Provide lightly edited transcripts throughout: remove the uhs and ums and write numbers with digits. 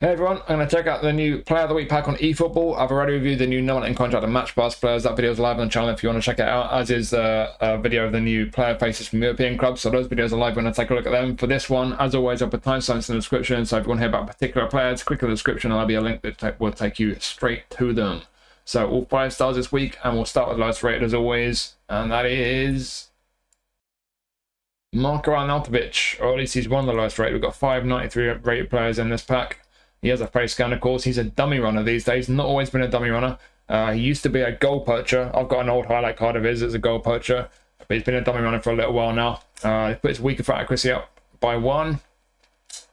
Hey everyone, I'm going to check out the new Player of the Week pack on eFootball. I've already reviewed the new non-in contract and match pass players. That video is live on the channel if you want to check it out, as is a video of the new player faces from European clubs. So those videos are live when I take a look at them. For this one, as always, I'll put timestamps in the description. So if you want to hear about particular players, click on the description and there'll be a link that will take you straight to them. So all 5 stars this week, and we'll start with the lowest rated as always, and that is Marko Arnautović, or at least he's one of the lowest rated. We've got 593 rated players in this pack. He has a face scan, of course. He's a dummy runner these days. Not always been a dummy runner. He used to be a goal poacher. I've got an old highlight card of his as a goal poacher, but he's been a dummy runner for a little while now. He put his weaker for accuracy up by 1.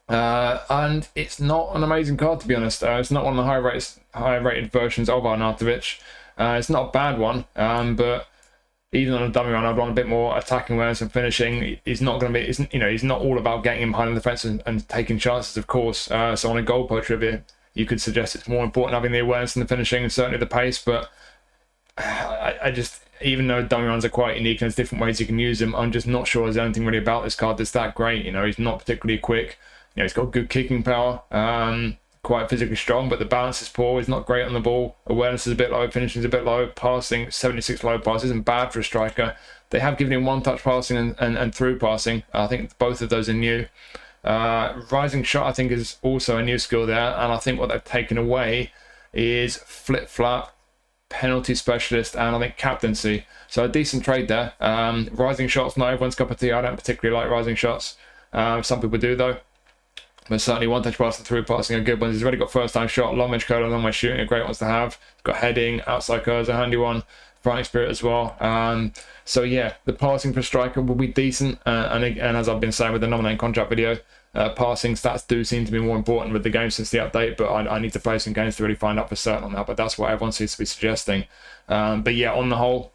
And it's not an amazing card, to be honest. It's not one of the high rated versions of Arnautović. It's not a bad one, but even on a dummy run, I'd want a bit more attacking awareness and finishing. He's not going to be, he's not all about getting him behind the defence and taking chances, of course. So on a goal poacher, you could suggest it's more important having the awareness and the finishing and certainly the pace. But I just, even though dummy runs are quite unique and there's different ways you can use them, I'm just not sure there's anything really about this card that's that great. He's not particularly quick. He's got good kicking power. Quite physically strong, but the balance is poor. He's not great on the ball. Awareness is a bit low, finishing is a bit low. Passing, 76 low pass isn't bad for a striker. They have given him one-touch passing and through passing. I think both of those are new. Rising shot, I think, is also a new skill there, and I think what they've taken away is flip-flap, penalty specialist, and I think captaincy. So a decent trade there. Rising shots, not everyone's cup of tea. I don't particularly like rising shots. Some people do, though. But certainly one-touch pass and through passing are good ones. He's already got first-time shot, long-range curler, long-range shooting, are great ones to have. He's got heading, outside curls, a handy one, fighting spirit as well. So yeah, the passing for striker will be decent. And as I've been saying with the nominating contract video, passing stats do seem to be more important with the game since the update. But I need to play some games to really find out for certain on that. But that's what everyone seems to be suggesting. But yeah, on the whole,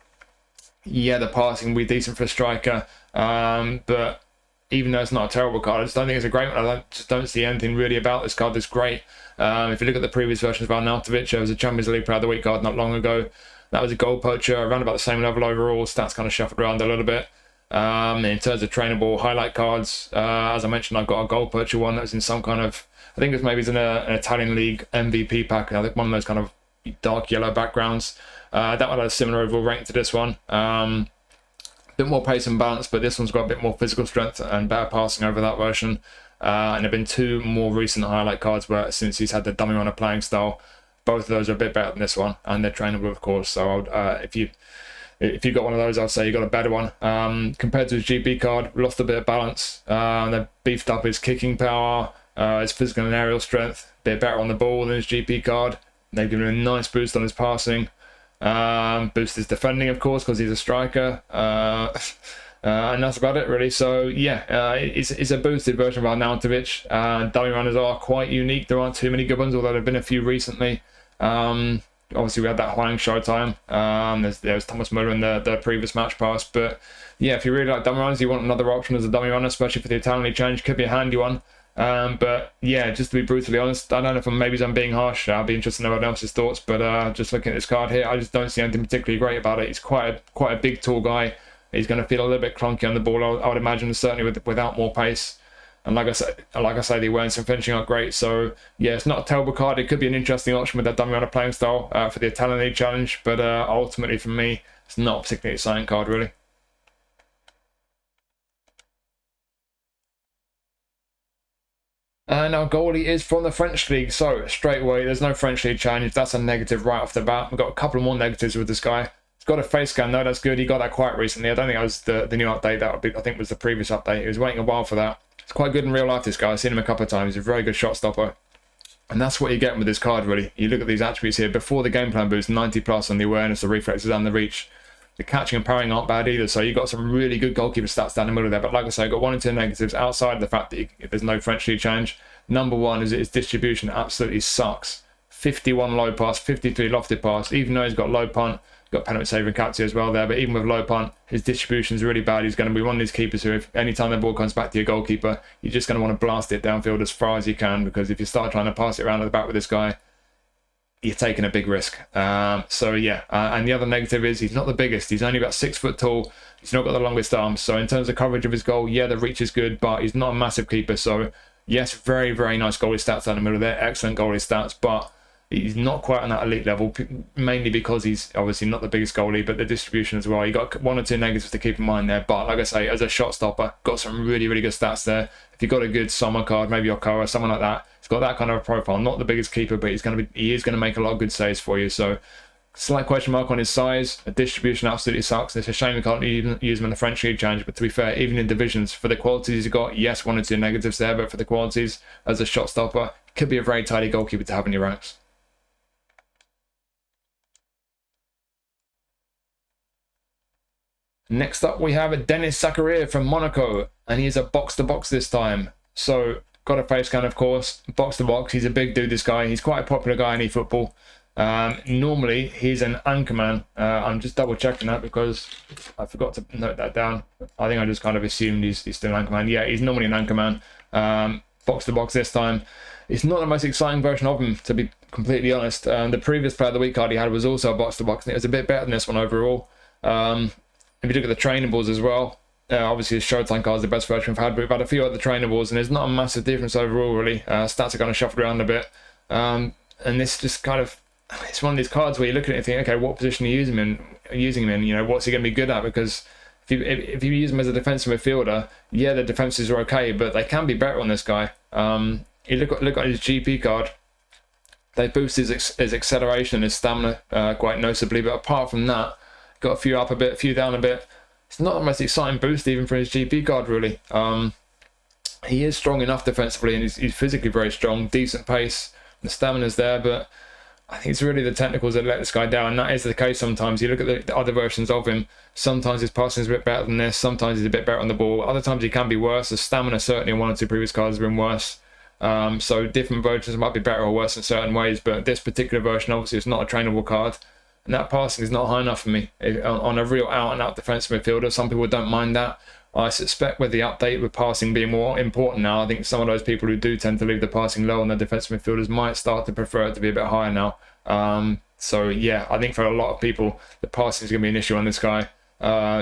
yeah, the passing will be decent for a striker. But even though it's not a terrible card, I just don't think it's a great one. I just don't see anything really about this card that's great. If you look at the previous versions of Arnautović, there was a Champions League Player of the Week card not long ago. That was a goal poacher, around about the same level overall. Stats kind of shuffled around a little bit. In terms of trainable highlight cards, as I mentioned, I've got a goal poacher one that was in some kind of, I think it was maybe in an Italian League MVP pack. I think one of those kind of dark yellow backgrounds. That one had a similar overall rank to this one. Bit more pace and balance, but this one's got a bit more physical strength and better passing over that version. And there have been 2 more recent highlight cards where, since he's had the dummy runner playing style, both of those are a bit better than this one, and they're trainable, of course. So if you got one of those, I'd say you got a better one. Compared to his GP card, lost a bit of balance. They've beefed up his kicking power, his physical and aerial strength, a bit better on the ball than his GP card. They've given him a nice boost on his passing. Boost his defending, of course, because he's a striker, and that's about it really. So yeah, it's a boosted version of Arnautović. Dummy runners are quite unique. There aren't too many good ones, although there have been a few recently. Obviously we had that Huang Showtime. There's Thomas Muller in the previous match pass, but yeah, if you really like dummy runners, you want another option as a dummy runner, especially for the Italian League Challenge, could be a handy one. But yeah, just to be brutally honest, I don't know if I'm being harsh. I'll be interested in everyone else's thoughts, but just looking at this card here, I just don't see anything particularly great about it. He's quite a big, tall guy. He's going to feel a little bit clunky on the ball, I would imagine, certainly without more pace. And like I say, the awareness and finishing are great. So yeah, it's not a terrible card. It could be an interesting option with that dummy runner playing style for the Italian League Challenge, but ultimately for me, it's not a particularly exciting card really. And our goalie is from the French League. So straight away, there's no French League Challenge. That's a negative right off the bat. We've got a couple more negatives with this guy. He's got a face scan though. That's good. He got that quite recently. I don't think that was the new update. That would be, I think, was the previous update. He was waiting a while for that. It's quite good in real life, this guy. I've seen him a couple of times. He's a very good shot stopper. And that's what you're getting with this card, really. You look at these attributes here. Before the game plan boost, 90 plus on the awareness, the reflexes, and the reach. The catching and parrying aren't bad either, so you've got some really good goalkeeper stats down the middle there. But like I say, I've got 1 and 2 negatives outside of the fact that there's no French League Challenge. Number one is his distribution absolutely sucks. 51 low pass, 53 lofted pass. Even though he's got low punt, got penalty saving capture as well there, but even with low punt, his distribution is really bad. He's going to be one of these keepers who, if any time the ball comes back to your goalkeeper, you're just going to want to blast it downfield as far as you can, because if you start trying to pass it around at the back with this guy, you're taking a big risk. So yeah, and the other negative is he's not the biggest. He's only about 6 foot tall. He's not got the longest arms. So in terms of coverage of his goal, yeah, the reach is good, but he's not a massive keeper. So Yes, very, very nice goalie stats down the middle there. Excellent goalie stats, but he's not quite on that elite level, mainly because he's obviously not the biggest goalie, but the distribution as well. You got 1 or 2 negatives to keep in mind there. But like I say, as a shot stopper, got some really, really good stats there. If you've got a good summer card, maybe Okoa, someone like that, he's got that kind of a profile. Not the biggest keeper, but he is going to make a lot of good saves for you. So slight question mark on his size. The distribution absolutely sucks. It's a shame we can't even use him in the French League Challenge, but to be fair, even in divisions, for the qualities he's got, yes, 1 or 2 negatives there, but for the qualities as a shot stopper, could be a very tidy goalkeeper to have in your ranks. Next up, we have Denis Zakaria from Monaco, and he's a box-to-box this time. So, got a face scan, of course. Box-to-box, he's a big dude, this guy. He's quite a popular guy in eFootball. Normally, he's an anchor man. I'm just double-checking that because I forgot to note that down. I think I just kind of assumed he's still an anchor man. Yeah, he's normally an anchor man. Box-to-box this time. It's not the most exciting version of him, to be completely honest. The previous Player of the Week card he had was also a box-to-box, and it was a bit better than this one overall. If you look at the trainables as well, obviously his Showtime card is the best version we've had, but we've had a few other trainables, and there's not a massive difference overall, really. Stats are kind of shuffled around a bit. And this just kind of, it's one of these cards where you look at it and think, okay, what position are you using him in? You know, what's he going to be good at? Because if you use him as a defensive midfielder, yeah, the defenses are okay, but they can be better on this guy. You look at his GP card, they boost his acceleration and his stamina quite noticeably, but apart from that, got a few up a bit, a few down a bit. It's not the most exciting boost even for his GP card, really. He is strong enough defensively, and he's physically very strong, decent pace, the stamina's there, but I think it's really the technicals that let this guy down, and that is the case sometimes. You look at the other versions of him, sometimes his passing is a bit better than this, sometimes he's a bit better on the ball, other times he can be worse. The stamina certainly in 1 or 2 previous cards has been worse. So different versions might be better or worse in certain ways, but this particular version obviously is not a trainable card. And that passing is not high enough for me on a real out-and-out defensive midfielder. Some people don't mind that. I suspect with the update, with passing being more important now, I think some of those people who do tend to leave the passing low on their defensive midfielders might start to prefer it to be a bit higher now. So yeah, I think for a lot of people, the passing is going to be an issue on this guy.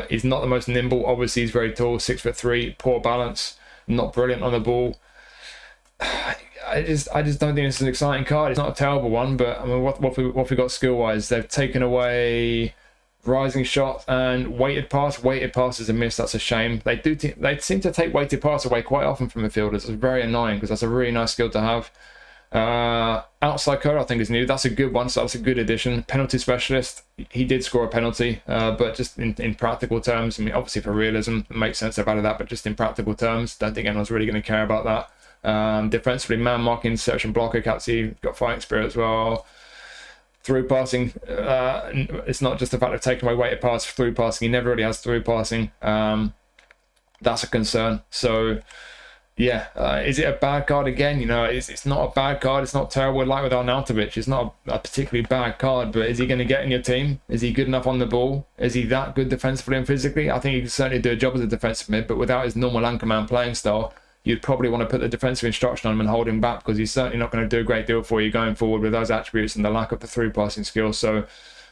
He's not the most nimble. Obviously, he's very tall, 6'3", poor balance, not brilliant on the ball. I just don't think it's an exciting card. It's not a terrible one, but I mean, what we got skill wise? They've taken away rising shot and weighted pass. Weighted pass is a miss. That's a shame. They seem to take weighted pass away quite often from midfielders. It's very annoying because that's a really nice skill to have. Outside code I think is new. That's a good one. So that's a good addition. Penalty specialist. He did score a penalty, but just in practical terms. I mean, obviously for realism, it makes sense about that, but just in practical terms, don't think anyone's really going to care about that. Defensively, man marking, search and blocker, captain, got fighting spirit as well. Through passing, it's not just the fact of taking away weighted pass, through passing. He never really has through passing. That's a concern. So yeah, is it a bad card again? You know, it's not a bad card. It's not terrible. Like with Arnautović, it's not a particularly bad card, but is he going to get in your team? Is he good enough on the ball? Is he that good defensively and physically? I think he can certainly do a job as a defensive mid, but without his normal anchorman playing style, you'd probably want to put the defensive instruction on him and hold him back, because he's certainly not going to do a great deal for you going forward with those attributes and the lack of the through passing skills. So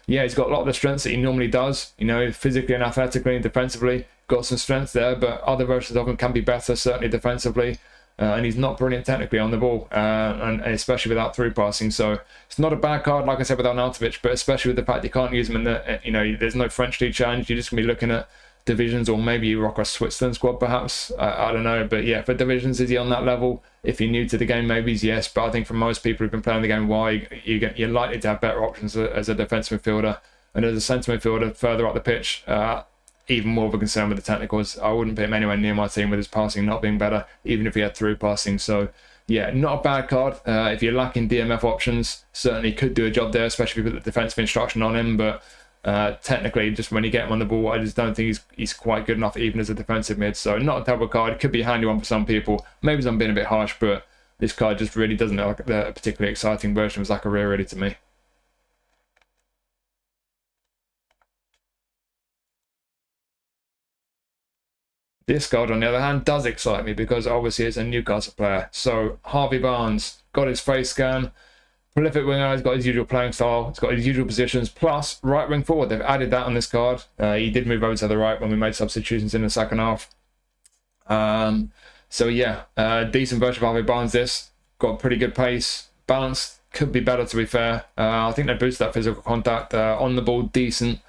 yeah, he's got a lot of the strengths that he normally does, you know, physically and athletically and defensively. Got some strengths there, but other versions of him can be better, certainly defensively. And he's not brilliant technically on the ball, and especially without through passing. So it's not a bad card, like I said, with Arnautović, but especially with the fact you can't use him in the, you know, there's no French League Challenge. You're just going to be looking at divisions, or maybe you rock a Switzerland squad perhaps. I don't know, but yeah, for divisions, is he on that level? If you're new to the game, maybe he's yes, but I think for most people who've been playing the game, you're likely to have better options as a defensive midfielder, and as a centre midfielder further up the pitch, even more of a concern with the technicals. I wouldn't put him anywhere near my team with his passing not being better, even if he had through passing. So yeah, not a bad card. If you're lacking DMF options, certainly could do a job there, especially if you put the defensive instruction on him, but technically, just when you get him on the ball, I just don't think he's quite good enough even as a defensive mid. So not a terrible card. It could be a handy one for some people. Maybe I'm being a bit harsh, but this card just really doesn't look like a particularly exciting version of Zakaria really to me. This card, on the other hand, does excite me because obviously it's a Newcastle player. So Harvey Barnes got his face scan. Prolific winger, he's got his usual playing style, he's got his usual positions, plus right wing forward. They've added that on this card. He did move over to the right when we made substitutions in the second half. So yeah, decent version of Harvey Barnes. This got pretty good pace, balance could be better to be fair. I think they boosted that physical contact, on the ball decent,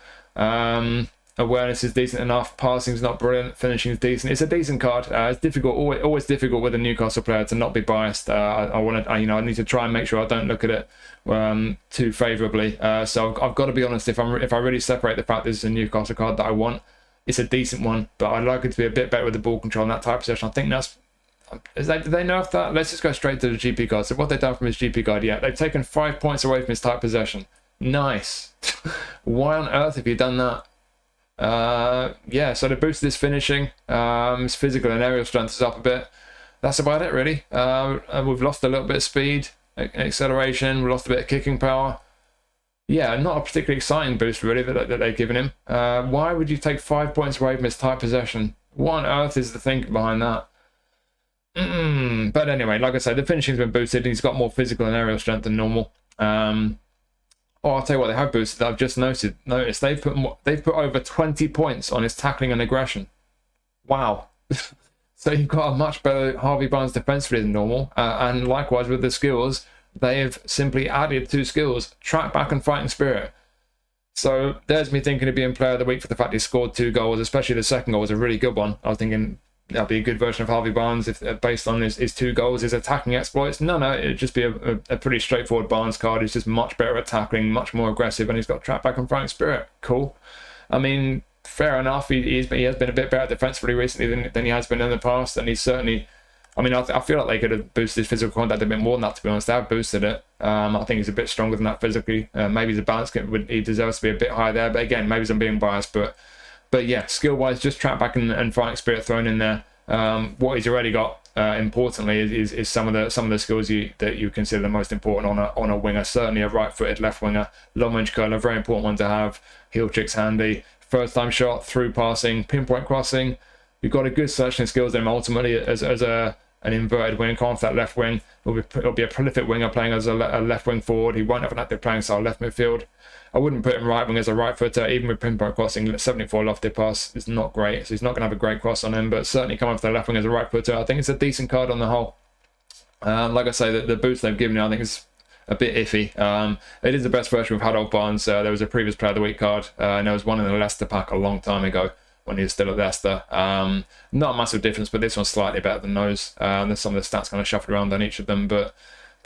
awareness is decent enough, passing's not brilliant, finishing is decent. It's a decent card. It's difficult, always difficult with a Newcastle player to not be biased. I need to try and make sure I don't look at it too favourably. So I've got to be honest. If I really separate the fact this is a Newcastle card that I want, it's a decent one, but I'd like it to be a bit better with the ball control and that type of possession. I think that's. Did they nerf that? Let's just go straight to the GP card. So what they've done from his GP card, yeah, they've taken 5 points away from his tight possession. Nice. Why on earth have you done that? Yeah, so they boosted his finishing. His physical and aerial strength is up a bit. That's about it, really. We've lost a little bit of speed, acceleration. We've lost a bit of kicking power. Yeah, not a particularly exciting boost, really, that they've given him. Why would you take 5 points away from his tight possession? What on earth is the thinking behind that? But anyway, like I said, the finishing's been boosted. And he's got more physical and aerial strength than normal. I'll tell you what they have boosted. I've just noticed they've put over 20 points on his tackling and aggression. Wow. So you've got a much better Harvey Barnes defensively than normal. And likewise with the skills, they have simply added 2 skills: track back and fighting spirit. So there's me thinking of being player of the week for the fact he scored 2 goals, especially the second goal was a really good one. I was thinking that'd be a good version of Harvey Barnes if based on his 2 goals, his attacking exploits. No, it'd just be a pretty straightforward Barnes card. He's just much better at tackling, much more aggressive, and he's got track back and fighting spirit. Cool. I mean, fair enough. He has been a bit better defensively recently than he has been in the past, and he's certainly. I mean, I feel like they could have boosted his physical contact a bit more than that, to be honest. They have boosted it. I think he's a bit stronger than that physically. Maybe the balance he deserves to be a bit higher there, but again, maybe I'm being biased. But yeah, skill-wise, just track back and fighting spirit thrown in there. What he's already got, importantly, is some of the skills that you consider the most important on a winger. Certainly a right-footed left winger, long-range curler, very important one to have. Heel trick's handy. First-time shot, through passing, pinpoint crossing. You've got a good selection of skills in ultimately as an inverted wing, can't that left wing. He'll be a prolific winger playing as a left wing forward. He won't have an active playing style left midfield. I wouldn't put him right wing as a right footer, even with pinpoint crossing. 74 lofted pass is not great, so he's not going to have a great cross on him, but certainly come off the left wing as a right footer. I think it's a decent card on the whole. Like I say, the boost they've given him, I think is a bit iffy. It is the best version of Harvey Barnes. There was a previous Player of the Week card, and there was one in the Leicester pack a long time ago when he was still at Leicester. Not a massive difference, but this one's slightly better than those. There's some of the stats kind of shuffled around on each of them, but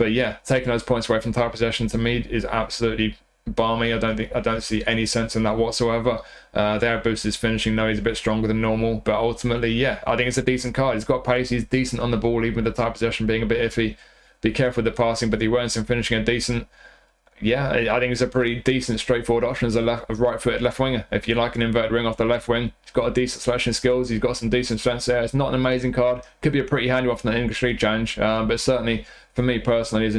yeah, taking those points away from tight possession to me is absolutely balmy. I don't see any sense in that whatsoever. Their boost is finishing, though he's a bit stronger than normal, but ultimately, yeah, I think it's a decent card. He's got pace, he's decent on the ball, even with the tight possession being a bit iffy. Be careful with the passing, but the awareness and finishing are decent. Yeah, I think it's a pretty decent, straightforward option as a right-footed left winger. If you like an inverted ring off the left wing, he's got a decent selection of skills. He's got some decent strengths there. It's not an amazing card. Could be a pretty handy one from the English League Challenge, but certainly for me personally, as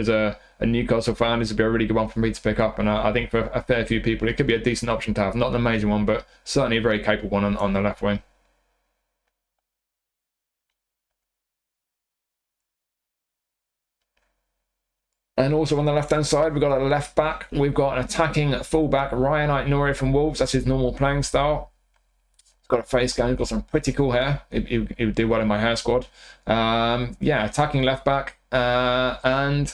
a Newcastle fan, this would be a really good one for me to pick up. And I think for a fair few people, it could be a decent option to have. Not an amazing one, but certainly a very capable one on the left wing. And also on the left-hand side, we've got a left back. We've got an attacking fullback, Rayan Aït-Nouri from Wolves. That's his normal playing style. He's got a face scan. He's got some pretty cool hair. He would do well in my hair squad. Yeah, attacking left back. And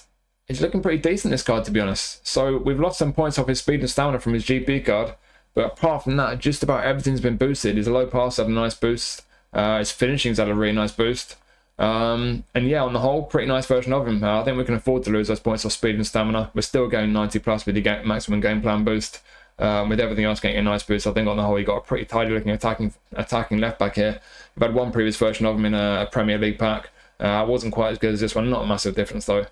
he's looking pretty decent, this card, to be honest. So we've lost some points off his speed and stamina from his GP card. But apart from that, just about everything's been boosted. His low pass had a nice boost. His finishing's had a really nice boost. And yeah, on the whole, pretty nice version of him. I think we can afford to lose those points off speed and stamina. We're still going 90 plus with the maximum game plan boost. With everything else getting a nice boost, I think on the whole, he got a pretty tidy looking attacking left back here. We've had one previous version of him in a Premier League pack. Wasn't quite as good as this one. Not a massive difference though.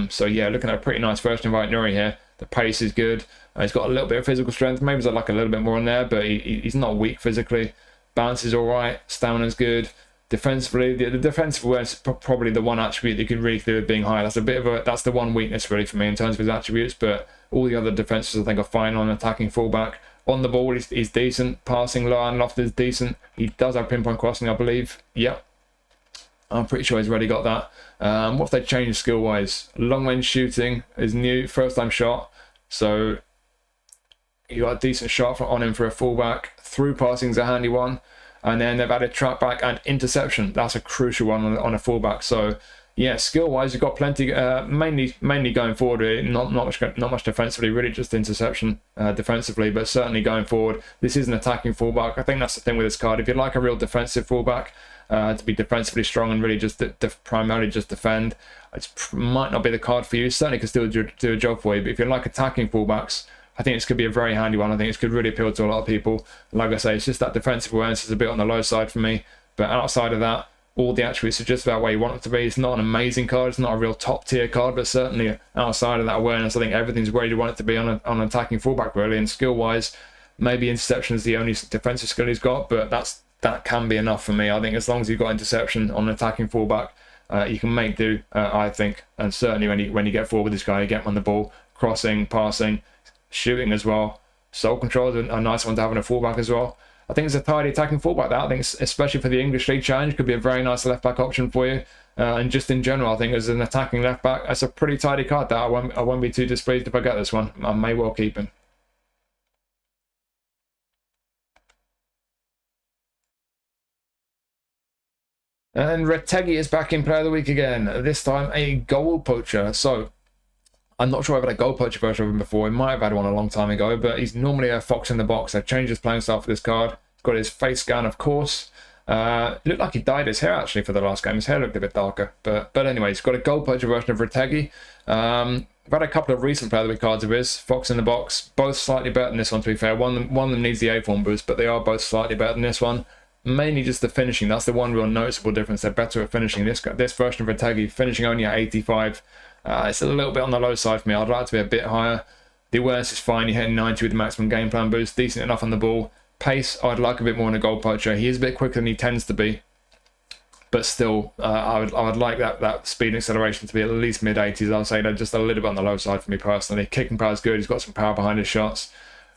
So yeah, looking at a pretty nice version of Aït-Nouri here. The pace is good. He's got a little bit of physical strength. Maybe I'd like a little bit more on there, but he's not weak physically. Balance is all right. Stamina's good. Defensively, the defensive awareness is probably the one attribute that you can really clear with being high. That's the one weakness really for me in terms of his attributes, but all the other defenses I think are fine on attacking fullback. On the ball, he's decent. Passing low and lofted is decent. He does have pinpoint crossing, I believe. Yep. I'm pretty sure he's already got that. What have they changed skill-wise? Long-range shooting is new, first-time shot. So you got a decent shot on him for a fullback. Through passing is a handy one. And then they've added track back and interception. That's a crucial one on a fullback. So yeah, skill-wise, you've got plenty. Mainly going forward, really, not much defensively, really just interception defensively. But certainly going forward, this is an attacking fullback. I think that's the thing with this card. If you like a real defensive fullback, to be defensively strong and really just primarily just defend, it might not be the card for you. Certainly can still do a job for you. But if you like attacking fullbacks, I think this could be a very handy one. I think this could really appeal to a lot of people. Like I say, it's just that defensive awareness is a bit on the low side for me. But outside of that, all the attributes are just about where you want it to be. It's not an amazing card. It's not a real top tier card, but certainly outside of that awareness, I think everything's where you want it to be on an attacking fullback, really. And skill wise, maybe interception is the only defensive skill he's got, but that can be enough for me. I think as long as you've got interception on an attacking fullback, you can make do, I think. And certainly when you get forward with this guy, you get him on the ball, crossing, passing, shooting as well. Soul control is a nice one to have in a fullback as well. I think it's a tidy attacking fullback. That I think, especially for the English League Challenge, could be a very nice left back option for you. And just in general, I think as an attacking left back, that's a pretty tidy card. That I won't be too displeased if I get this one. I may well keep him. And Retegui is back in Player of the Week again. This time a goal poacher. So I'm not sure I've had a goal poacher version of him before. He might have had one a long time ago, but he's normally a fox in the box. They've changed his playing style for this card. He's got his face scan, of course. Looked like he dyed his hair actually for the last game. His hair looked a bit darker. But anyway, he's got a goal poacher version of Retegui. I've had a couple of recent Player of the Week cards of his. Fox in the box. Both slightly better than this one, to be fair. One of them needs the A-form boost, but they are both slightly better than this one. Mainly just the finishing. That's the one real noticeable difference. They're better at finishing. This version of Retegui, finishing only at 85. It's a little bit on the low side for me. I'd like to be a bit higher. The awareness is fine. You're hitting 90 with the maximum game plan boost. Decent enough on the ball. Pace, I'd like a bit more in a goal poacher. He is a bit quicker than he tends to be. But still, I would like that speed and acceleration to be at least mid-80s. I'll say that just a little bit on the low side for me personally. Kicking power is good. He's got some power behind his shots.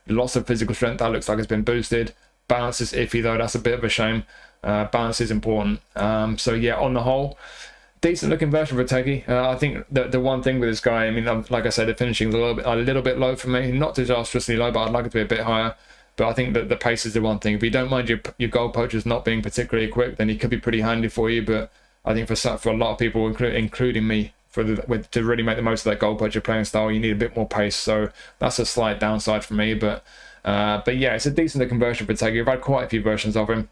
Lots of physical strength. That looks like it's been boosted. Balance is iffy though. That's a bit of a shame. Balance is important. So yeah, on the whole, decent looking version of Retegui. I think the one thing with this guy, I mean, like I said, the finishing is a little bit low for me. Not disastrously low, but I'd like it to be a bit higher. But I think that the pace is the one thing. If you don't mind your goal poachers not being particularly quick, then he could be pretty handy for you. But I think for a lot of people, including me, to really make the most of that goal poacher playing style, you need a bit more pace. So that's a slight downside for me. But yeah, it's a decent looking version of Retegui. I've had quite a few versions of him.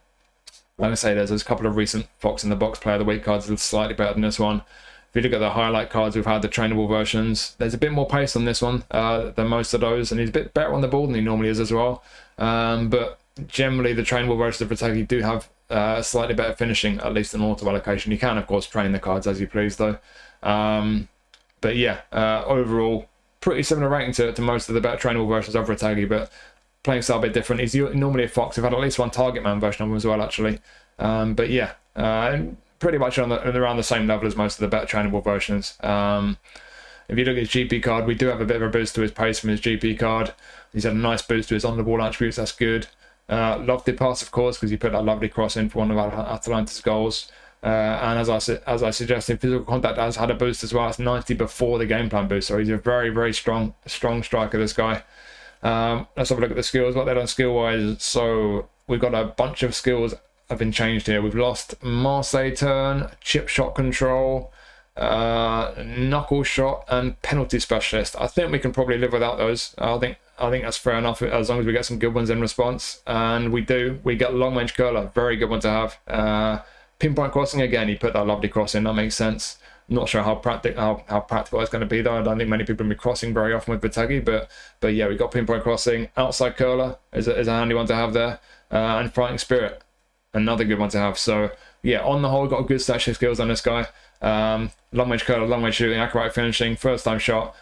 Like I say, there's a couple of recent Fox in the Box Player of the Week cards that are slightly better than this one. If you look at the highlight cards, we've had the trainable versions. There's a bit more pace on this one than most of those, and he's a bit better on the ball than he normally is as well. But generally, the trainable versions of Retegui do have slightly better finishing, at least in auto allocation. You can, of course, train the cards as you please, though. But yeah, overall, pretty similar rating to most of the better trainable versions of Retegui, but playing style a bit different. He's normally a Fox. We've had at least one target man version of him as well, actually. But yeah, pretty much around the same level as most of the better trainable versions. If you look at his GP card, we do have a bit of a boost to his pace from his GP card. He's had a nice boost to his on-the-ball attributes. That's good. Lofted pass, of course, because he put that lovely cross in for one of Atalanta's goals. And as I suggested, physical contact has had a boost as well. It's 90 before the game plan boost. So he's a very, very strong striker, this guy. Let's have a look at the skills, what they've done skill-wise. So we've got a bunch of skills have been changed here. We've lost Marseille turn, chip shot control, knuckle shot, and penalty specialist. I think we can probably live without those. I think that's fair enough as long as we get some good ones in response. And we do. We get long range curler, very good one to have. Pinpoint crossing again. He put that lovely cross in. That makes sense. Not sure how practical it's going to be though. I don't think many people will be crossing very often with Retegui, but yeah, we got pinpoint crossing. Outside curler is a handy one to have there, and fighting spirit, another good one to have. So yeah, on the whole, got good statue skills on this guy. Long range curler, long range shooting, acrobatic finishing, first time shot,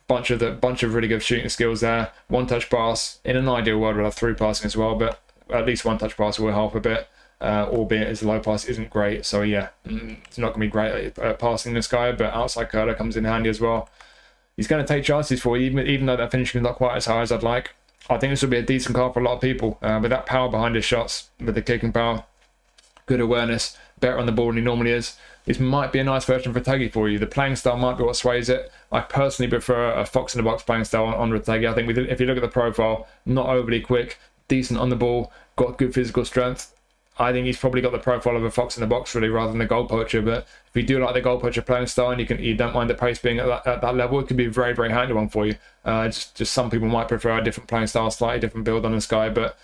bunch of really good shooting skills there. One touch pass. In an ideal world, we'll have through passing as well, but at least one touch pass will help a bit. Albeit his low pass isn't great, so yeah, it's not going to be great at passing this guy, but outside curler comes in handy as well. He's going to take chances for you, even though that finishing is not quite as high as I'd like. I think this will be a decent card for a lot of people, with that power behind his shots, with the kicking power, good awareness, better on the ball than he normally is. This might be a nice version of Retegui for you. The playing style might be what sways it. I personally prefer a Fox in the Box playing style on Retegui. I think if you look at the profile, not overly quick, decent on the ball, got good physical strength. I think he's probably got the profile of a fox in the box really, rather than a goal poacher. But if you do like the goal poacher playing style and you don't mind the pace being at that level, it could be a very, very handy one for you. Just some people might prefer a different playing style, slightly different build on this guy, but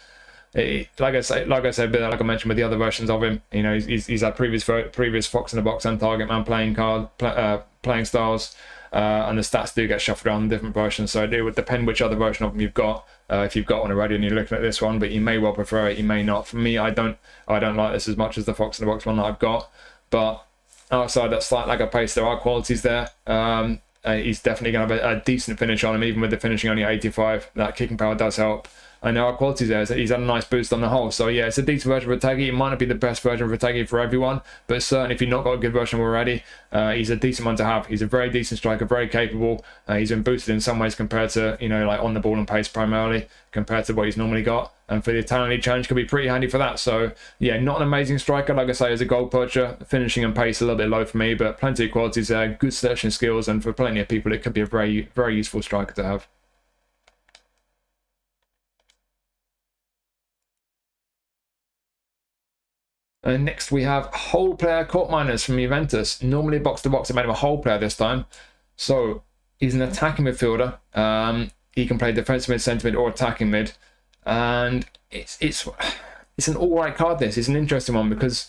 like I said, like I mentioned with the other versions of him, you know, he's had previous fox in the box and target man playing styles, and the stats do get shuffled around in different versions. So it would depend which other version of him you've got. If you've got one already and you're looking at this one, but you may well prefer it, you may not. For me, I don't like this as much as the fox in the box one that I've got. But outside that slight lack of pace, there are qualities there. He's definitely going to have a decent finish on him, even with the finishing only 85. That kicking power does help. And there are qualities there. He's had a nice boost on the whole. So yeah, it's a decent version of Retegui. It might not be the best version of Retegui for everyone, but certainly if you've not got a good version already, he's a decent one to have. He's a very decent striker, very capable. He's been boosted in some ways compared to, you know, like on the ball and pace primarily, compared to what he's normally got. And for the Italian League challenge, could be pretty handy for that. So yeah, not an amazing striker, like I say, as a goal poacher. Finishing and pace a little bit low for me, but plenty of qualities there, good searching skills, and for plenty of people, it could be a very, very useful striker to have. And next we have whole player Koopmeiners from Juventus. Normally box to box, I made him a whole player this time. So he's an attacking midfielder. He can play defensive mid, centre mid, or attacking mid. And it's an all right card. This it's an interesting one because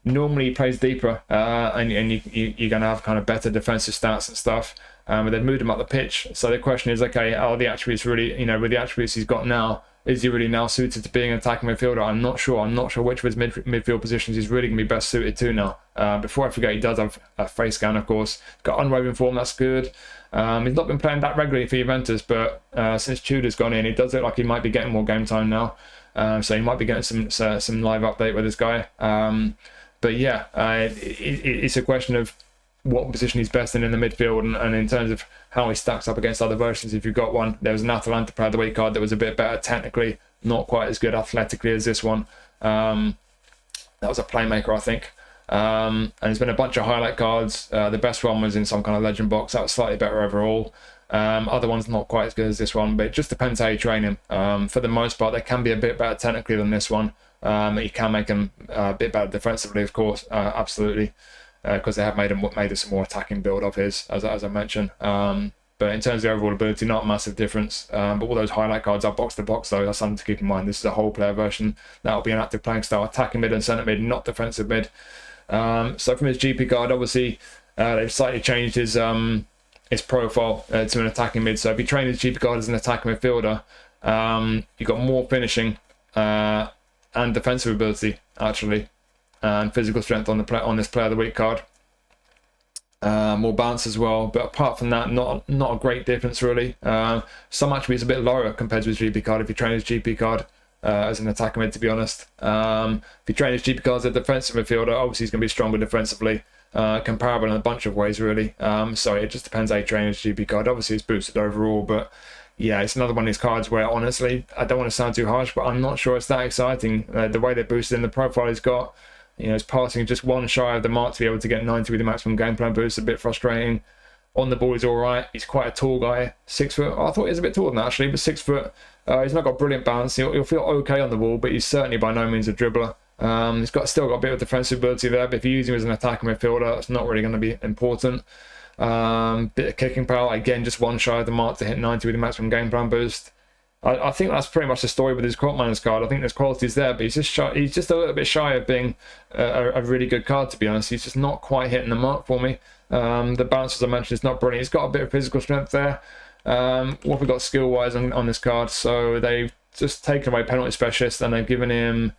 normally he plays deeper, and you're going to have kind of better defensive stats and stuff. But they've moved him up the pitch. So the question is, okay, are the attributes really, you know, with the attributes he's got now, is he really now suited to being an attacking midfielder? I'm not sure. I'm not sure which of his midfield positions he's really going to be best suited to now. Before I forget, he does have a face scan, of course. Got unwoven form, that's good. He's not been playing that regularly for Juventus, but since Tudor's gone in, it does look like he might be getting more game time now. So he might be getting some live update with this guy. But yeah, it's a question of what position he's best in the midfield, and in terms of how he stacks up against other versions. If you've got one, there was an Atalanta Player of the Week card that was a bit better technically, not quite as good athletically as this one. That was a playmaker, I think. And there's been a bunch of highlight cards. The best one was in some kind of legend box. That was slightly better overall. Other ones not quite as good as this one, but it just depends how you train him. For the most part, they can be a bit better technically than this one. You can make them a bit better defensively, of course, absolutely. Because they have made a some more attacking build of his, as I mentioned. But in terms of the overall ability, not a massive difference. But all those highlight cards are box to box, though. That's something to keep in mind. This is a whole player version. That'll be an active playing style, attacking mid and centre mid, not defensive mid. So from his GP card, obviously, they've slightly changed his profile to an attacking mid. So if you train his GP card as an attacking midfielder, you've got more finishing and defensive ability, actually. And physical strength on this Player of the Week card. More balance as well, but apart from that, not a great difference really. Some attributes a bit lower compared to his GP card if you train his GP card as an attacker mid, to be honest. If you train his GP card as a defensive midfielder, obviously he's going to be stronger defensively, comparable in a bunch of ways really. So it just depends how you train his GP card. Obviously it's boosted overall, but yeah, it's another one of these cards where honestly, I don't want to sound too harsh, but I'm not sure it's that exciting. The way they boosted in the profile he's got, you know, his passing just one shy of the mark to be able to get 90 with the maximum game plan boost. A bit frustrating. On the ball, he's all right. He's quite a tall guy, 6 foot. I thought he was a bit taller than that actually, but 6 foot. He's not got brilliant balance. He'll feel okay on the ball, but he's certainly by no means a dribbler. He's still got a bit of defensive ability there, but if you use him as an attacking midfielder, that's not really going to be important. Bit of kicking power, again, just one shy of the mark to hit 90 with the maximum game plan boost. I think that's pretty much the story with his Koopmeiners card. I think there's qualities there, but he's just a little bit shy of being a really good card, to be honest. He's just not quite hitting the mark for me. The balance, as I mentioned, is not brilliant. He's got a bit of physical strength there. What have we got skill-wise on this card? So they've just taken away penalty specialist, and they've given him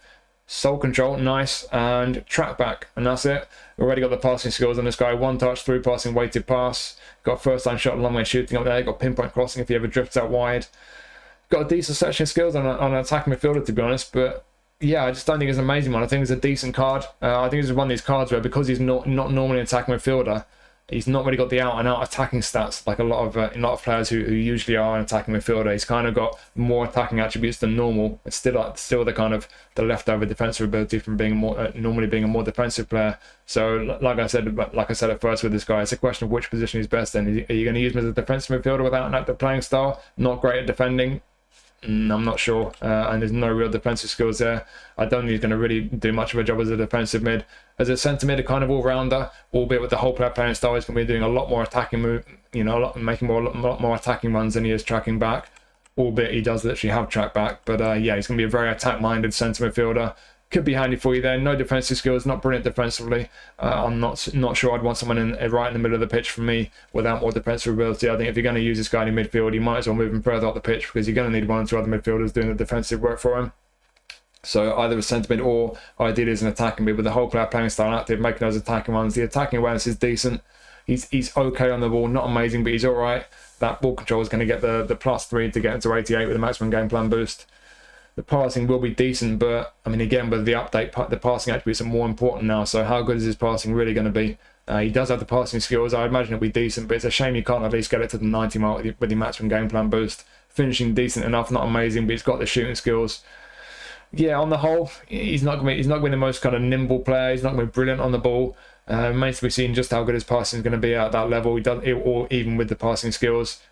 soul control, nice, and track back, and that's it. We've already got the passing skills on this guy. One touch, through passing, weighted pass. Got first time shot, long way shooting up there. Got pinpoint crossing if he ever drifts out wide. Got a decent searching skills on an attacking midfielder, to be honest, but yeah, I just don't think it's an amazing one. I think it's a decent card. I think it's one of these cards where, because he's not normally an attacking midfielder, he's not really got the out and out attacking stats like a lot of players who usually are an attacking midfielder. He's kind of got more attacking attributes than normal. It's still the kind of the leftover defensive ability from being normally being a more defensive player. So like I said at first with this guy, it's a question of which position he's best in. Are you going to use him as a defensive midfielder without an active playing style? Not great at defending. I'm not sure. And there's no real defensive skills there. I don't think he's going to really do much of a job as a defensive mid. As a centre mid, a kind of all-rounder, albeit with the whole player playing style, he's going to be doing a lot more attacking move, making a lot more attacking runs than he is tracking back. Albeit he does literally have track back. But yeah, he's going to be a very attack-minded centre midfielder. Could be handy for you there. No defensive skills, not brilliant defensively. I'm not sure I'd want someone right in the middle of the pitch for me without more defensive ability. I think if you're going to use this guy in midfield, you might as well move him further up the pitch because you're going to need 1 or 2 other midfielders doing the defensive work for him. So either a centre mid or ideally as an attacking mid with the whole player playing style active, making those attacking runs. The attacking awareness is decent. He's okay on the ball, not amazing, but he's all right. That ball control is going to get the +3 to get into 88 with a maximum game plan boost. The passing will be decent, but I mean, again, with the update, the passing attributes are more important now. So how good is his passing really going to be? He does have the passing skills. I imagine it'll be decent, but it's a shame you can't at least get it to the 90 mark with the maximum game plan boost. Finishing decent enough, not amazing, but he's got the shooting skills. Yeah, on the whole, he's not going to be the most kind of nimble player. He's not going to be brilliant on the ball. Remains to be seen just how good his passing is going to be at that level. Or even with the passing skills.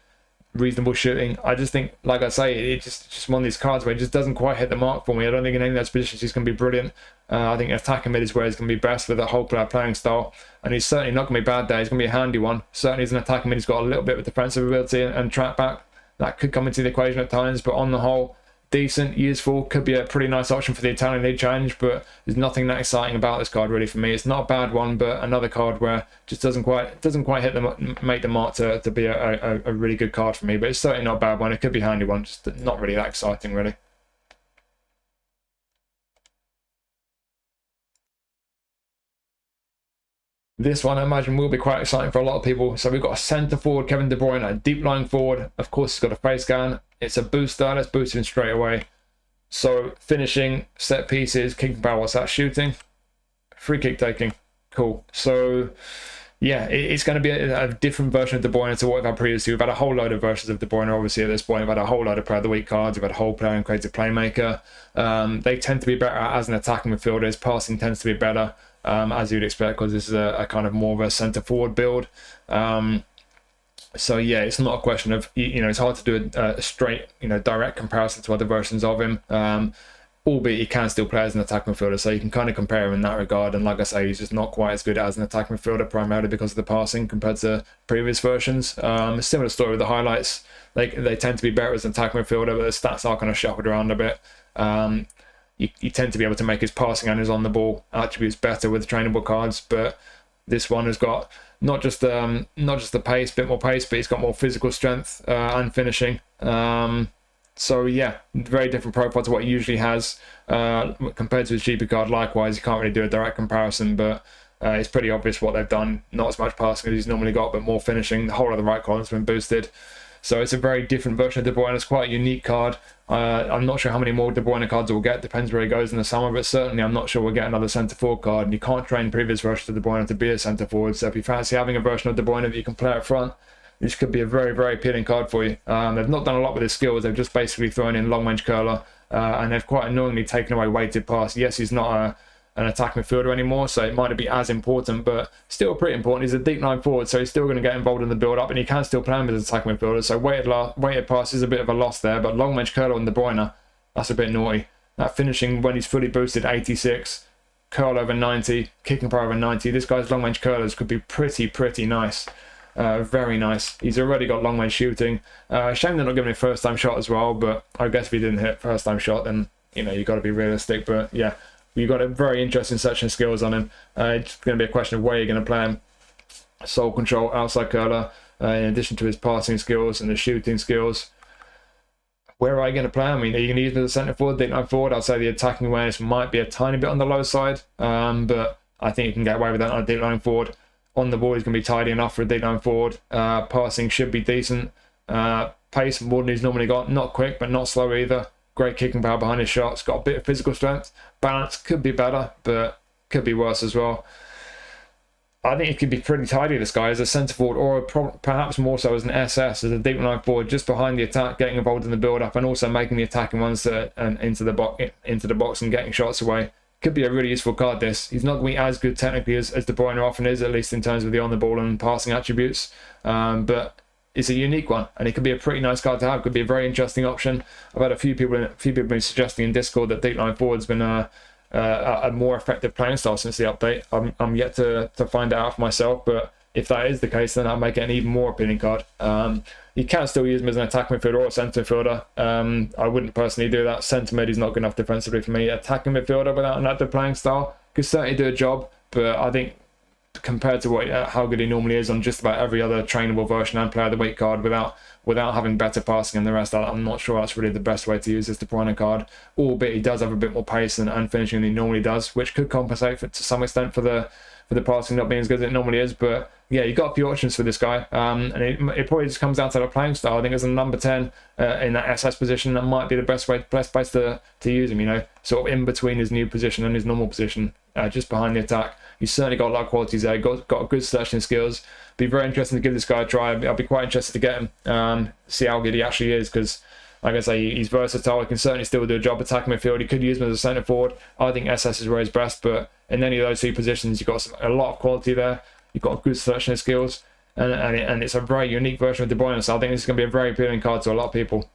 Reasonable shooting. I just think, like I say, it's just one of these cards where it just doesn't quite hit the mark for me. I don't think in any of those positions he's going to be brilliant. I think attacking mid is where he's going to be best with a whole player playing style, and he's certainly not going to be bad there. He's going to be a handy one. Certainly as an attacking mid, he's got a little bit of defensive ability and track back. That could come into the equation at times, but on the whole, decent, useful, could be a pretty nice option for the Italian League Challenge, but there's nothing that exciting about this card really for me. It's not a bad one, but another card where just doesn't quite make the mark to be a really good card for me, but it's certainly not a bad one. It could be a handy one, just not really that exciting really. This one, I imagine, will be quite exciting for a lot of people. So we've got a centre forward, Kevin De Bruyne, a deep lying forward. Of course, he's got a face scan. It's a booster. Let's boost him straight away. So finishing, set pieces, kicking power. What's that? Shooting, free kick taking. Cool. So yeah, it's going to be a different version of De Bruyne to what we've had previously. We've had a whole load of versions of De Bruyne, obviously, at this point. We've had a whole load of Player of the Week cards. We've had a whole player and creative playmaker. They tend to be better as an attacking midfielder. His passing tends to be better. As you'd expect, because this is a kind of more of a centre forward build. So yeah, it's not a question of, it's hard to do a straight, direct comparison to other versions of him. Albeit he can still play as an attacking midfielder, so you can kind of compare him in that regard. And like I say, he's just not quite as good as an attacking midfielder, primarily because of the passing compared to previous versions. Similar story with the highlights. They tend to be better as an attacking midfielder, but the stats are kind of shuffled around a bit. You tend to be able to make his passing and his on the ball attributes better with trainable cards, but this one has got not just the pace, bit more pace, but he's got more physical strength and finishing. So yeah, very different profile to what he usually has compared to his GP card. Likewise, you can't really do a direct comparison, but it's pretty obvious what they've done. Not as much passing as he's normally got, but more finishing. The whole of the right column's been boosted. So it's a very different version of De Bruyne. It's quite a unique card. I'm not sure how many more De Bruyne cards we'll get. Depends where he goes in the summer, but certainly I'm not sure we'll get another centre forward card. And you can't train previous versions of De Bruyne to be a centre forward. So if you fancy having a version of De Bruyne that you can play up front, this could be a very, very appealing card for you. They've not done a lot with his skills. They've just basically thrown in long range curler, and they've quite annoyingly taken away weighted pass. Yes, he's not an attacking midfielder anymore, so it might not be as important, but still pretty important. He's a deep line forward, so he's still going to get involved in the build-up, and he can still play him as an attacking midfielder, so weighted pass is a bit of a loss there, but long range curler on De Bruyne, that's a bit naughty. That finishing when he's fully boosted, 86, curl over 90, kicking power over 90. This guy's long range curlers could be pretty nice. Very nice. He's already got long range shooting. Shame they're not giving him a first time shot as well, but I guess if he didn't hit first time shot, then you've got to be realistic. But yeah, you've got a very interesting section skills on him. It's going to be a question of where you're going to play him. Soul control, outside curler, in addition to his passing skills and his shooting skills. Where are you going to play him? I mean, are you going to use him as a centre forward, deep line forward? I'd say the attacking awareness might be a tiny bit on the low side, but I think you can get away with that on a deep line forward. On the ball, he's going to be tidy enough for a deep line forward. Passing should be decent. Pace more than he's normally got. Not quick, but not slow either. Great kicking power behind his shots. Got a bit of physical strength. Balance could be better, but could be worse as well. I think he could be pretty tidy, this guy, as a centre forward, or perhaps more so as an SS, as a deep line forward, just behind the attack, getting involved in the build-up, and also making the attacking runs into the box and getting shots away. Could be a really useful card, this. He's not going to be as good technically as De Bruyne often is, at least in terms of the on-the-ball and passing attributes. But is a unique one, and it could be a pretty nice card to have. Could be a very interesting option. I've had a few people been suggesting in Discord that deep line forward's been a more effective playing style since the update. I'm yet to find it out for myself, but if that is the case, then that'll make it an even more appealing card. You can still use him as an attacking midfielder or a centre midfielder. I wouldn't personally do that. Centre mid is not good enough defensively for me. Attacking midfielder without an active playing style could certainly do a job, but I think compared to how good he normally is on just about every other trainable version and player of the week card without having better passing and the rest, I'm not sure that's really the best way to use this De Bruyne card, albeit he does have a bit more pace and finishing than he normally does, which could compensate to some extent for the passing not being as good as it normally is. But yeah, you've got a few options for this guy, and it probably just comes down to the playing style. I think as a number 10 in that SS position, that might be the best place to use him, sort of in between his new position and his normal position, just behind the attack. He's certainly got a lot of qualities there. Got good selection skills. Be very interesting to give this guy a try. I'll be quite interested to get him, see how good he actually is, because like I say, he's versatile. He can certainly still do a job attacking midfield. He could use him as a centre forward. I think SS is where he's best, but in any of those two positions, you've got a lot of quality there. You've got good selection skills, and it's a very unique version of De Bruyne. So I think this is going to be a very appealing card to a lot of people.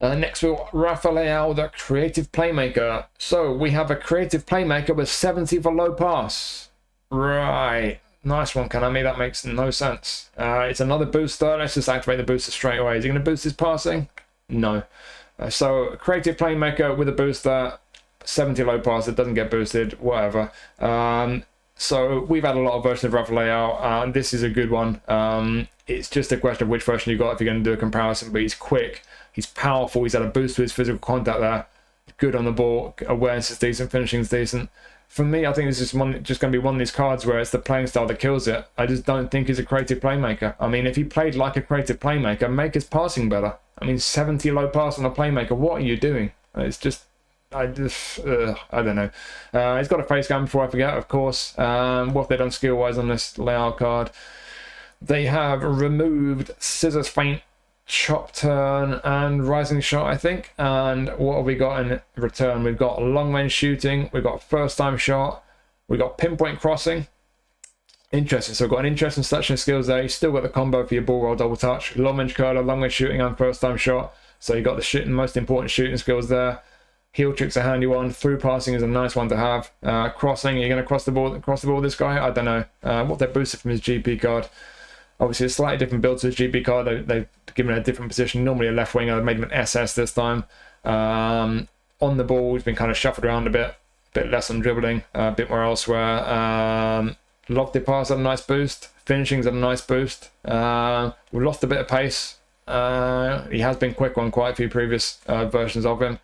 Next we've got Rafael Leão, the creative playmaker. So we have a creative playmaker with 70 for low pass. Right. Nice one, Konami. That makes no sense. It's another booster. Let's just activate the booster straight away. Is he going to boost his passing? No. So creative playmaker with a booster, 70 low pass. It doesn't get boosted. Whatever. So we've had a lot of versions of Rafael Leão. This is a good one. It's just a question of which version you got if you're going to do a comparison. But he's quick. He's powerful. He's had a boost to his physical contact there. Good on the ball. Awareness is decent. Finishing is decent. For me, I think this is just going to be one of these cards where it's the playing style that kills it. I just don't think he's a creative playmaker. I mean, if he played like a creative playmaker, make his passing better. I mean, 70 low pass on a playmaker. What are you doing? It's just... I don't know. He's got a face scan before I forget, of course. What have they done skill-wise on this Leão card? They have removed Scissors Feint, Chop Turn, and Rising Shot, I think. And what have we got in return? We've got long range shooting, we've got first time shot, we've got pinpoint crossing. Interesting. So we've got an interesting selection of skills there. You've still got the combo for your ball roll double touch, long range curler, long range shooting, and first time shot. So you've got the most important shooting skills there. Heel trick's a handy one. Through passing is a nice one to have. Crossing, you're going to cross the ball with this guy? I don't know. What they boosted from his GP card. Obviously, a slightly different build to his GP card. They've given it a different position. Normally a left winger. They've made him an SS this time. On the ball, he's been kind of shuffled around a bit less on dribbling, a bit more elsewhere. Lofted pass had a nice boost. Finishing's had a nice boost. We've lost a bit of pace. He has been quick on quite a few previous versions of him.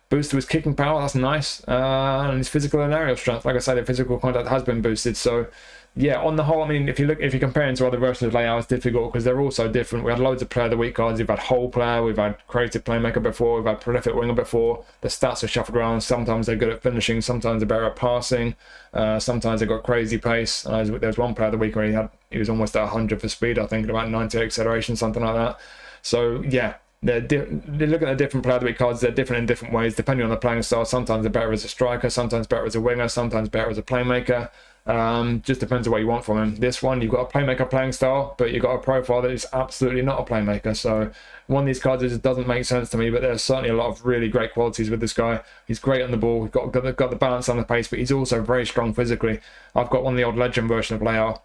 Boost to his kicking power, that's nice. And his physical and aerial strength, like I said, the physical contact has been boosted. So yeah, on the whole, I mean, if you're comparing to other versions of Leão, it's difficult because they're all so different. We had loads of player of the week cards. We've had whole player, we've had creative playmaker before, we've had prolific winger before. The stats are shuffled around. Sometimes they're good at finishing, sometimes they're better at passing. Sometimes they've got crazy pace. There's one player of the week where he was almost at 100 for speed, I think, at about 90 acceleration, something like that. So yeah. They're looking at the different player of the week cards. They're different in different ways depending on the playing style. Sometimes they're better as a striker, sometimes better as a winger, sometimes better as a playmaker. Just depends on what you want from him. This one, you've got a playmaker playing style, but you've got a profile that is absolutely not a playmaker. So one of these cards just doesn't make sense to me, but there's certainly a lot of really great qualities with this guy. He's great on the ball. He's got the balance on the pace, but he's also very strong physically. I've got one of the old legend version of Leão.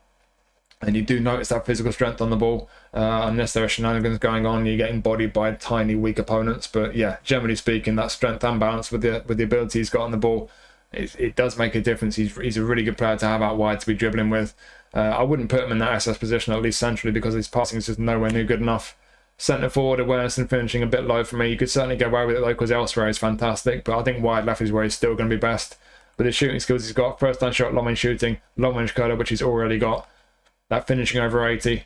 And you do notice that physical strength on the ball. Unless there are shenanigans going on, you're getting bodied by tiny, weak opponents. But yeah, generally speaking, that strength and balance with the ability he's got on the ball, it does make a difference. He's a really good player to have out wide to be dribbling with. I wouldn't put him in that SS position, at least centrally, because his passing is just nowhere near good enough. Centre forward, awareness and finishing a bit low for me. You could certainly get away with it though, because elsewhere he's fantastic. But I think wide left is where he's still going to be best. With his shooting skills he's got, first time shot, long range shooting, long range curler, which he's already got. That finishing over 80,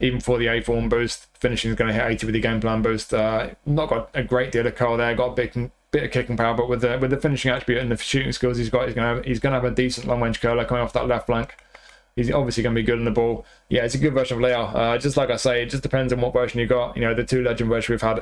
even for the A form boost, finishing is going to hit 80 with the game plan boost. Not got a great deal of curl there, got a bit of kicking power, but with the finishing attribute and the shooting skills he's got, he's going to have a decent long range curler coming off that left flank. He's obviously going to be good on the ball. Yeah, it's a good version of Leão. Just like I say, it just depends on what version you got. You know, the two legend versions we've had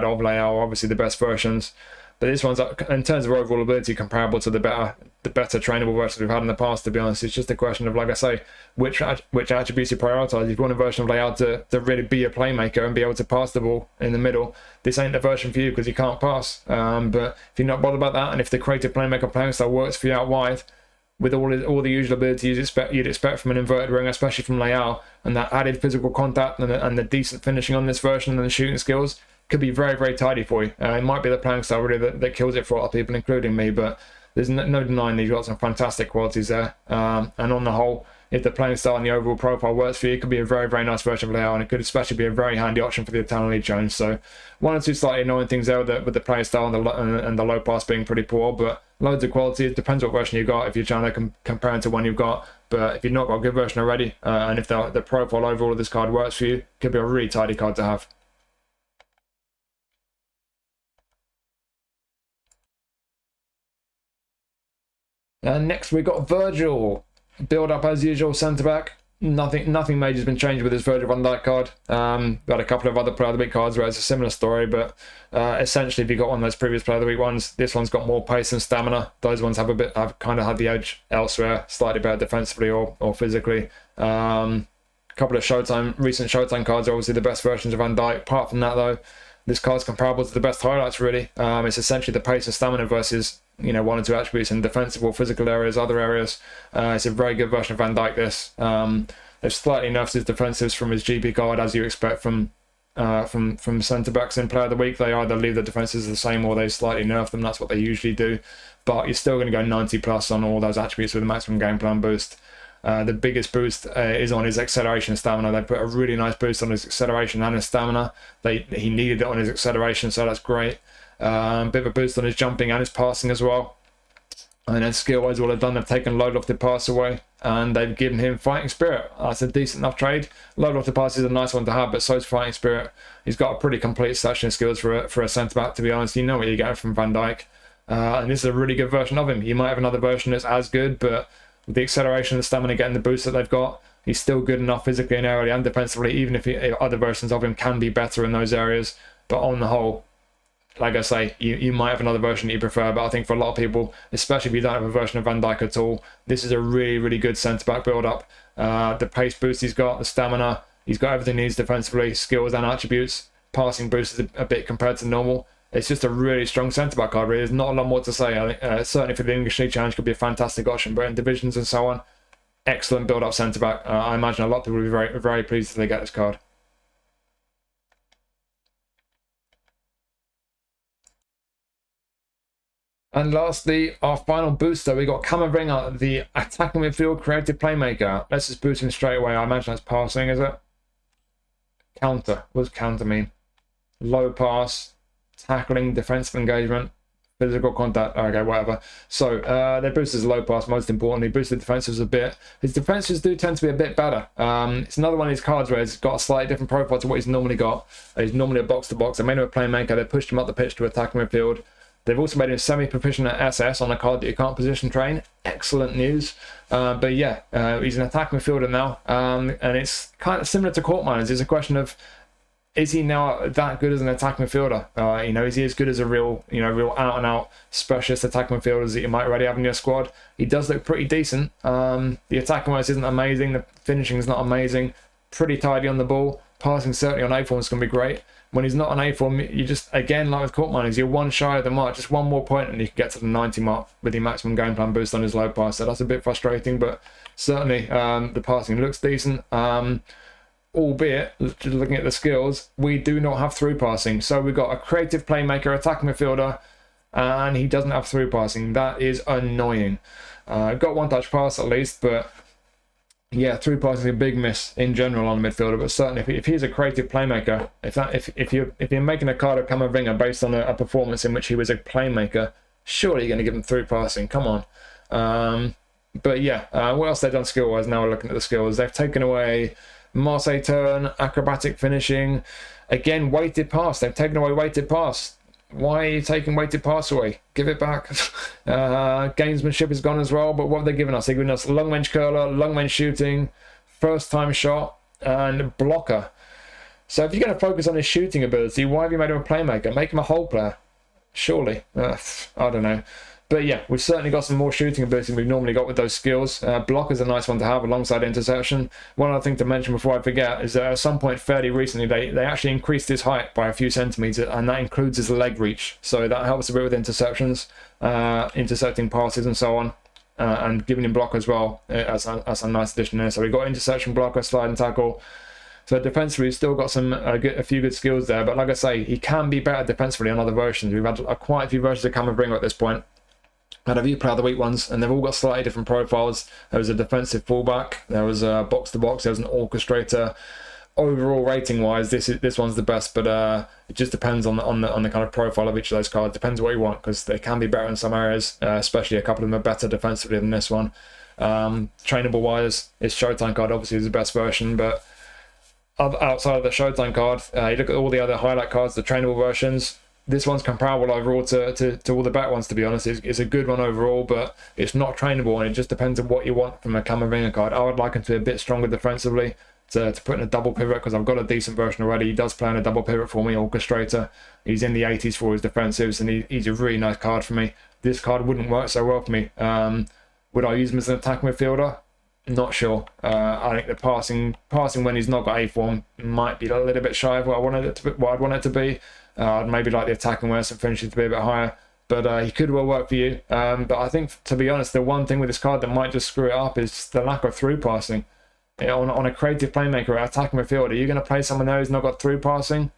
of Leão are obviously the best versions. But this one's, in terms of overall ability, comparable to the better trainable versions we've had in the past, to be honest. It's just a question of, like I say, which attributes you prioritise. If you want a version of Leão to really be a playmaker and be able to pass the ball in the middle, this ain't the version for you because you can't pass. But if you're not bothered about that, and if the creative playmaker playing style works for you out wide, with all the usual abilities you'd expect from an inverted winger, especially from Leão, and that added physical contact and the decent finishing on this version and the shooting skills, could be very, very tidy for you. It might be the playing style really that kills it for a lot of people, including me, but there's no denying he's got some fantastic qualities there. And on the whole, if the playing style and the overall profile works for you, it could be a very, very nice version of Leão, and it could especially be a very handy option for the Italian League challenge. So one or two slightly annoying things there with the playing style and the low pass being pretty poor, but loads of quality. It depends what version you've got if you're trying to compare it to one you've got. But if you've not got a good version already, and if the profile overall of this card works for you, it could be a really tidy card to have. And next we got Virgil. Build up as usual, centre back. Nothing major has been changed with this Virgil van Dijk card. We had a couple of other Player of the Week cards where it's a similar story, but essentially if you got one of those previous Player of the Week ones, this one's got more pace and stamina. Those ones have kind of had the edge elsewhere, slightly better defensively or physically. Couple of recent Showtime cards are obviously the best versions of Van Dijk. Apart from that though, this card's comparable to the best highlights really. It's essentially the pace and stamina versus one or two attributes in defensive or physical areas, other areas. It's a very good version of Van Dijk, this. They've slightly nerfed his defensives from his GP card, as you expect from centre-backs in Player of the Week. They either leave the defenses the same or they slightly nerf them. That's what they usually do. But you're still going to go 90 plus on all those attributes with a maximum game plan boost. The biggest boost is on his acceleration and stamina. They put a really nice boost on his acceleration and his stamina. He needed it on his acceleration, so that's great. Bit of a boost on his jumping and his passing as well. And then skill-wise, all they've done, they've taken load off the pass away and they've given him fighting spirit. That's a decent enough trade. Load off the pass is a nice one to have, but so is fighting spirit. He's got a pretty complete selection of skills for a centre-back, to be honest. You know what you're getting from Van Dijk. And this is a really good version of him. You might have another version that's as good, but with the acceleration and the stamina getting the boost that they've got, he's still good enough physically and aerially and defensively, even if other versions of him can be better in those areas. But on the whole, like I say, you might have another version that you prefer, but I think for a lot of people, especially if you don't have a version of Van Dijk at all, this is a really, really good centre-back build-up. The pace boost he's got, the stamina, he's got everything he needs defensively, skills and attributes. Passing boost is a bit compared to normal. It's just a really strong centre-back card, really. There's not a lot more to say. I think, certainly for the English League Challenge, could be a fantastic option, but in divisions and so on, excellent build-up centre-back. I imagine a lot of people will be very, very pleased if they get this card. And lastly, our final booster, we got Camavinga, the attacking midfield creative playmaker. Let's just boost him straight away. I imagine that's passing, is it? Counter. What does counter mean? Low pass, tackling, defensive engagement, physical contact. Okay, whatever. So their boost is low pass, most importantly. Boosted defensives a bit. His defensives do tend to be a bit better. It's another one of these cards where he's got a slightly different profile to what he's normally got. He's normally a box-to-box. They made him a playmaker. They pushed him up the pitch to attacking midfield. They've also made him semi-proficient at SS on a card that you can't position train. Excellent news. But yeah, he's an attack midfielder now. And it's kind of similar to Koopmeiners. It's a question of, is he now that good as an attack midfielder? Is he as good as a real out-and-out specialist attack midfielder that you might already have in your squad? He does look pretty decent. The attacking wise isn't amazing. The finishing is not amazing. Pretty tidy on the ball. Passing certainly on A form is going to be great. When he's not on A form, you just, again, like with Koopmeiners, you're one shy of the mark, just one more point and you can get to the 90 mark with your maximum game plan boost on his low pass. So that's a bit frustrating, but certainly the passing looks decent. Albeit, just looking at the skills, we do not have through passing. So we've got a creative playmaker, attacking midfielder, and he doesn't have through passing. That is annoying. Got one touch pass at least, but yeah, through passing is a big miss in general on the midfielder, but certainly if he's a creative playmaker, if you're making a card of Camavinga based on a performance in which he was a playmaker, surely you're going to give him through passing. Come on. But yeah, what else they've done skill-wise? Now we're looking at the skills. They've taken away Marseille turn, acrobatic finishing, again weighted pass. They've taken away weighted pass. Why are you taking weighted pass away? Give it back. Gamesmanship is gone as well, but what have they given us? They've given us long range curler, long range shooting, first time shot, and blocker. So if you're going to focus on his shooting ability, why have you made him a playmaker? Make him a hole player. Surely. I don't know. But yeah, we've certainly got some more shooting ability than we've normally got with those skills. Block is a nice one to have alongside interception. One other thing to mention before I forget is that at some point fairly recently, they actually increased his height by a few centimetres, and that includes his leg reach. So that helps a bit with interceptions, intercepting passes and so on, and giving him block as well as a nice addition there. So we've got interception, blocker, slide and tackle. So defensively, he's still got some a few good skills there. But like I say, he can be better defensively on other versions. We've had quite a few versions of Camavinga at this point. Had a few Player of the Week ones, and they've all got slightly different profiles. There was a defensive fullback, there was a box-to-box, there was an orchestrator. Overall, rating-wise, this one's the best, but it just depends on the kind of profile of each of those cards. Depends what you want, because they can be better in some areas, especially a couple of them are better defensively than this one. Trainable-wise, his Showtime card obviously is the best version, but outside of the Showtime card, you look at all the other highlight cards, the trainable versions. This one's comparable overall to all the better ones, to be honest. It's a good one overall, but it's not trainable, and it just depends on what you want from a Camavinga card. I would like him to be a bit stronger defensively, to put in a double pivot, because I've got a decent version already. He does play in a double pivot for me, Orchestrator. He's in the 80s for his defensives, and he's a really nice card for me. This card wouldn't work so well for me. Would I use him as an attack midfielder? Not sure. I think the passing when he's not got A form might be a little bit shy of what I'd want it to be. I'd maybe like the attacking awareness and finishing to be a bit higher, but he could well work for you. But I think, to be honest, the one thing with this card that might just screw it up is the lack of through passing. You know, on a creative playmaker or attacking midfielder, are you going to play someone there who's not got through passing?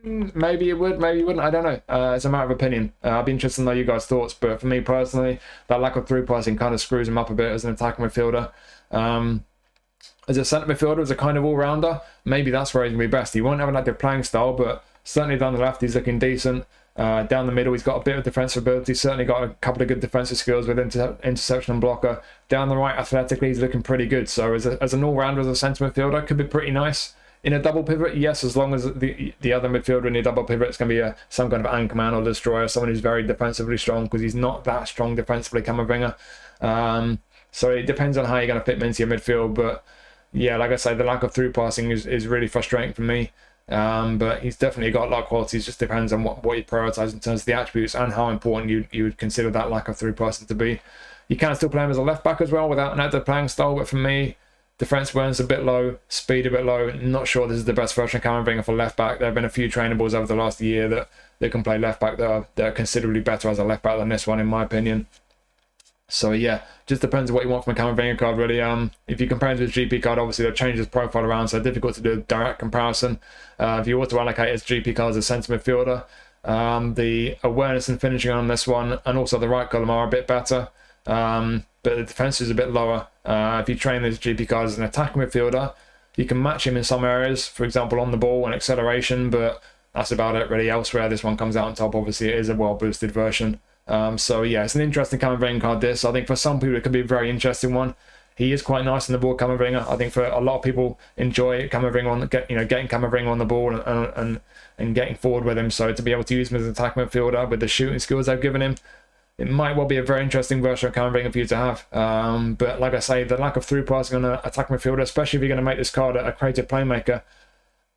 Maybe you would, maybe you wouldn't. I don't know. It's a matter of opinion. I'd be interested to know you guys' thoughts. But for me personally, that lack of through passing kind of screws him up a bit as an attacking midfielder. As a centre midfielder, as a kind of all-rounder, maybe that's where he's going to be best. He won't have an active playing style, but certainly down the left, he's looking decent. Down the middle, he's got a bit of defensive ability. Certainly got a couple of good defensive skills with interception and blocker. Down the right, athletically, he's looking pretty good. So as an all-rounder, as a centre midfielder, could be pretty nice. In a double pivot, yes, as long as the other midfielder in your double pivot is going to be some kind of anchor man or destroyer, someone who's very defensively strong, because he's not that strong defensively, Camavinga. So it depends on how you're going to fit him into your midfield. But yeah, like I say, the lack of through passing is really frustrating for me. But he's definitely got a lot of qualities. Just depends on what you prioritise in terms of the attributes and how important you would consider that lack of through passing to be. You can still play him as a left back as well without an active playing style, but for me, defense awareness a bit low, speed a bit low. Not sure this is the best version of Camavinga for left back. There have been a few trainables over the last year that can play left back that are considerably better as a left back than this one, in my opinion. So yeah, just depends on what you want from a Camavinga card, really. If you compare him to his GP card, obviously they've changed his profile around, so difficult to do a direct comparison. If you auto allocate his GP card as a centre midfielder, the awareness and finishing on this one, and also the right column, are a bit better. But the defense is a bit lower. If you train this GP card as an attacking midfielder, you can match him in some areas, for example on the ball and acceleration, but that's about it really. Elsewhere, this one comes out on top. Obviously, it is a well-boosted version. So yeah, it's an interesting Camavinga card, this. I think for some people it could be a very interesting one. He is quite nice on the ball, Camavinga. I think for a lot of people enjoy Camavinga getting Camavinga on the ball and getting forward with him. So to be able to use him as an attack midfielder with the shooting skills they've given him, it might well be a very interesting version of Camavinga for you to have. But like I say, the lack of through passing on an attack midfielder, especially if you're going to make this card a creative playmaker,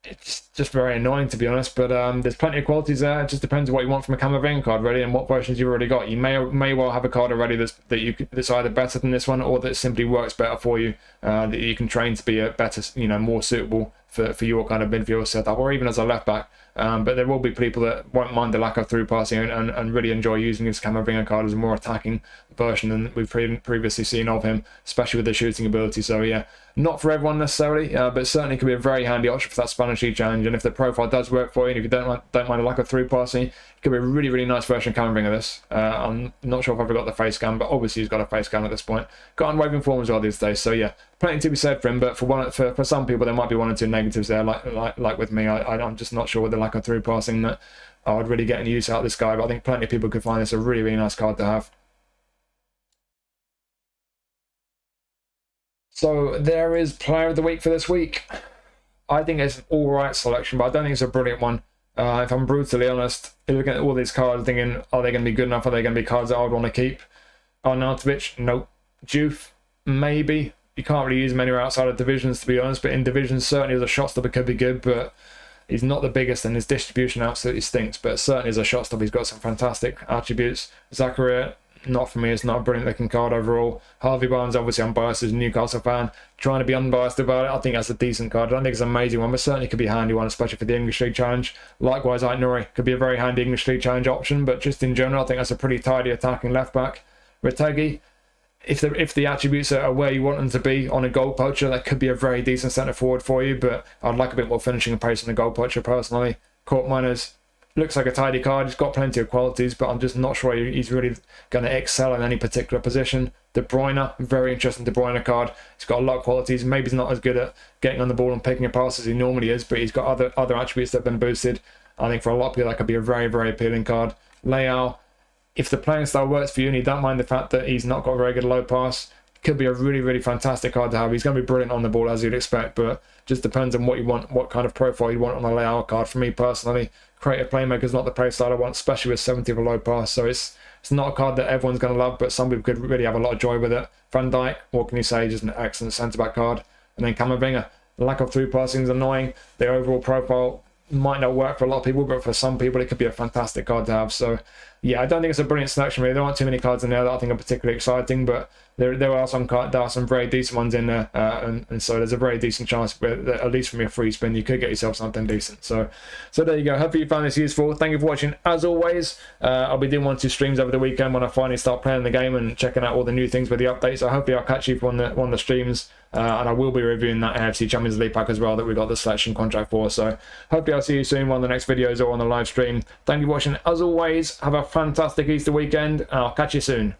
it's just very annoying, to be honest. But there's plenty of qualities there. It just depends on what you want from a Camavinga card, really, and what versions you've already got. You may well have a card already that's either better than this one, or that simply works better for you, that you can train to be a better, more suitable for your kind of midfield setup, or even as a left back. But there will be people that won't mind the lack of through passing and really enjoy using his Camavinga card as a more attacking version than we've previously seen of him, especially with the shooting ability. So yeah, not for everyone necessarily, but certainly could be a very handy option for that Spanish League challenge. And if the profile does work for you, and if you don't mind the lack of through passing, it could be a really, really nice version of Camavinga of this. I'm not sure if I've ever got the face scan, but obviously he's got a face scan at this point. Got on waving form as well these days. So yeah, plenty to be said for him. But for some people, there might be one or two negatives there, like with me. I'm just not sure with the lack of through passing that I would really get any use out of this guy. But I think plenty of people could find this a really, really nice card to have. So there is Player of the Week for this week. I think it's an alright selection, but I don't think it's a brilliant one. If I'm brutally honest, looking at all these cards, thinking, are they going to be good enough? Are they going to be cards that I would want to keep? Arnautović, nope. Diouf, maybe. You can't really use them anywhere outside of divisions, to be honest, but in divisions, certainly as a shot stopper could be good, but He's not the biggest and his distribution absolutely stinks, but certainly as a shot stop, he's got some fantastic attributes. Zakaria, not for me, it's not a brilliant looking card overall. Harvey Barnes, obviously I'm biased as a Newcastle fan, trying to be unbiased about it. I think that's a decent card. I don't think it's an amazing one, but certainly could be a handy one, especially for the English League Challenge. Likewise, Aït-Nouri could be a very handy English League Challenge option, but just in general, I think that's a pretty tidy attacking left back. Retegui, if the attributes are where you want them to be on a goal poacher, that could be a very decent centre forward for you, but I'd like a bit more finishing and pace on a goal poacher personally. Koopmeiners looks like a tidy card. He's got plenty of qualities, but I'm just not sure he's really going to excel in any particular position. De Bruyne, very interesting De Bruyne card. He's got a lot of qualities. Maybe he's not as good at getting on the ball and picking a pass as he normally is, but he's got other attributes that have been boosted. I think for a lot of people that could be a very, very appealing card. Leão, if the playing style works for you and you don't mind the fact that he's not got a very good low pass, could be a really, really fantastic card to have. He's going to be brilliant on the ball as you'd expect, but just depends on what you want, what kind of profile you want on a Leão card. For me personally, creative playmaker is not the play style I want, especially with 70 of a low pass. So it's not a card that everyone's going to love, but some people could really have a lot of joy with it. Van Dijk, what can you say? Just an excellent centre-back card. And then Camavinga, the lack of through passing is annoying. The overall profile might not work for a lot of people, but for some people it could be a fantastic card to have. So yeah, I don't think it's a brilliant selection really. There aren't too many cards in there that I think are particularly exciting, but there are some very decent ones in there, and so there's a very decent chance that at least from your free spin you could get yourself something decent. So there you go. Hopefully you found this useful. Thank you for watching. As always, I'll be doing 1-2 streams over the weekend when I finally start playing the game and checking out all the new things with the updates. So hopefully I'll catch you for one of the streams, and I will be reviewing that AFC Champions League pack as well that we got the selection contract for. So hopefully I'll see you soon in one of the next videos or on the live stream. Thank you for watching. As always, have a fantastic Easter weekend, and I'll catch you soon.